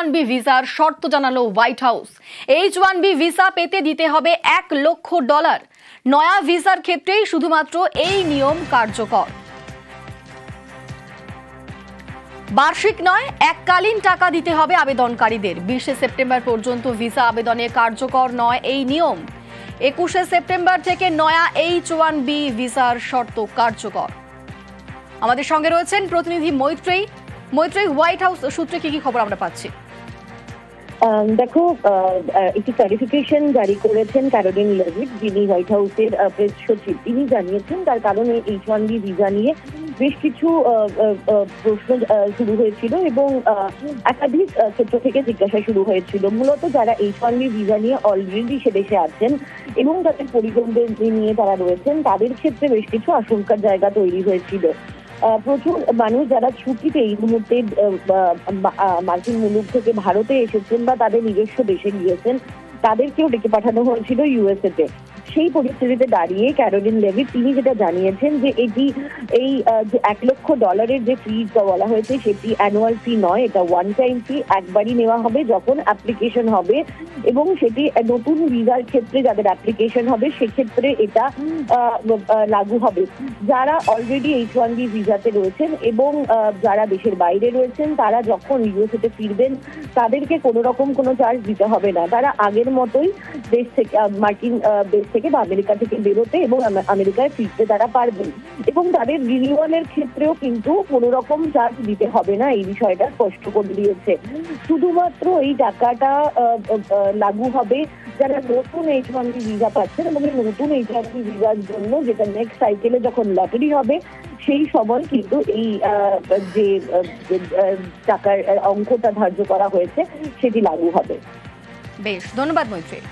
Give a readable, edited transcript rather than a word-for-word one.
H1B ভিসার শর্ত জানালো হোয়াইট হাউস। H1B ভিসা পেতে দিতে হবে $1 লক্ষ। নয়া ভিসার ক্ষেত্রেই শুধুমাত্র এই নিয়ম কার্যকর। বার্ষিক নয়, এককালীন টাকা দিতে হবে আবেদনকারীদের। 20 সেপ্টেম্বর পর্যন্ত ভিসা আবেদনে কার্যকর নয় এই নিয়ম। 21 সেপ্টেম্বর থেকে নয়া H1B ভিসার শর্ত কার্যকর। আমাদের সঙ্গে রয়েছেন প্রতিনিধি মৈত্রেয়ী। হোয়াইট হাউস সূত্রে কি খবর আমরা পাচ্ছি? দেখো, একটি ক্লারিফিকেশন জারি করেছেন ক্যারোলিন লেভিট, যিনি হোয়াইট হাউসের প্রেস সচিব। তিনি জানিয়েছেন তার কারণে H1B ভিসা নিয়ে বেশ কিছু প্রশ্ন শুরু হয়েছিল এবং একাধিক ক্ষেত্র থেকে জিজ্ঞাসা শুরু হয়েছিল। মূলত যারা H1B ভিসা নিয়ে অলরেডি সে দেশে আছেন এবং যাদের পরিজনদের নিয়ে তারা রয়েছেন, তাদের ক্ষেত্রে বেশ কিছু আশঙ্কার জায়গা তৈরি হয়েছিল। প্রচুর মানুষ যারা ছুটিতে এই মুহূর্তে মার্কিন মুলুক থেকে ভারতে এসেছেন বা তাদের নিজস্ব দেশে গিয়েছেন, তাদেরকেও ডেকে পাঠানো হয়েছিল USA তে। সেই পরিস্থিতিতে দাঁড়িয়ে ক্যারোলিন লেভিট তিনি যেটা জানিয়েছেন যে এই যে $1 লক্ষ যে ফি বলা হয়েছে সেটি অ্যানুয়াল ফি নয়, এটা ওয়ান টাইম ফি, একবারই নেওয়া হবে যখন অ্যাপ্লিকেশন হবে, এবং সেটি নতুন ভিসার ক্ষেত্রে যাদের অ্যাপ্লিকেশন হবে সেক্ষেত্রে এটা লাগু হবে। যারা অলরেডি H1B ভিসাতে রয়েছেন এবং যারা দেশের বাইরে রয়েছেন, তারা যখন USA তে ফিরবেন তাদেরকে কোনো রকম কোনো চার্জ দিতে হবে না। তারা আগের মতোই দেশ থেকে মার্কিন দেশ থেকে বা আমেরিকা থেকে বেরোতে এবং আমেরিকায় ফিরতে তারা পারবেন, এবং তাদের রিনিউয়ালের ক্ষেত্রেও কিন্তু কোনো রকম চার্জ দিতে হবে না, এই বিষয়টা স্পষ্ট করে দিয়েছে। শুধুমাত্র এই টাকাটা লাগু হবে যারা নতুন H1B ভিসা পাচ্ছেন এবং নতুন H1B ভিসার জন্য যেটা নেক্সট সাইকেলে যখন লটারি হবে সেই সময় কিন্তু এই যে টাকার অঙ্কটা ধার্য করা হয়েছে সেটি লাগু হবে। বেশ, ধন্যবাদ মৈত্রেয়ী।